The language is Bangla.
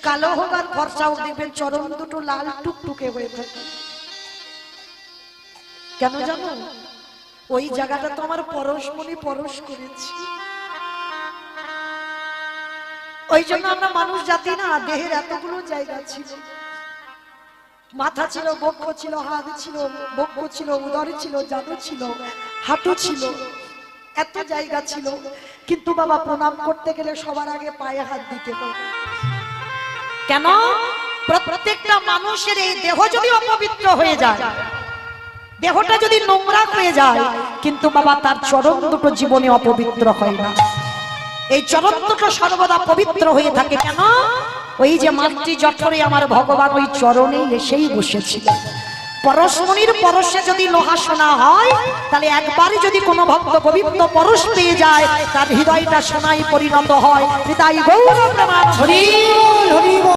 কালো হোক আর ফর্সা হোক, দেখবেন চরণ দুটো লাল টুকটুকে হয়ে থাকে। কেন জানো? ওই জায়গাটা তো আমার পরশমণি পরশ করেছি। ওই জন্য আমরা মানুষ জাতি না, দেহের এতগুলো জায়গা ছিল, মাথা ছিল, বক্ষ ছিল, হাত ছিল, বক্ষ ছিল, উদর ছিল, জাদু ছিল, হাঁটু ছিল, এত জায়গা ছিল। কিন্তু বাবা প্রণাম করতে গেলে সবার আগে পায়ে হাত দিতে হবে। কেন? প্রত্যেকটা মানুষের এই দেহ যদি অপবিত্র হয়ে যায়, দেহটা যদি নোংরা হয়ে যায়, কিন্তু বাবা তার চরণ দুটো জীবনে অপবিত্র হয় না। এই চরণ দুটো সর্বদা পবিত্র হয়ে থাকে। কেন? ওই যে মাতৃ জঠরে আমার ভগবান ওই চরণে এসেই বসেছিল। পরশমণির পরশে যদি লোহা সোনা হয়, তাহলে একবারই যদি কোনো ভক্ত পবিত্র পরশ পেয়ে যায়, তার হৃদয়টা সোনায় পরিণত হয়। হৃদয় গৌর প্রমাণ। হরি হরি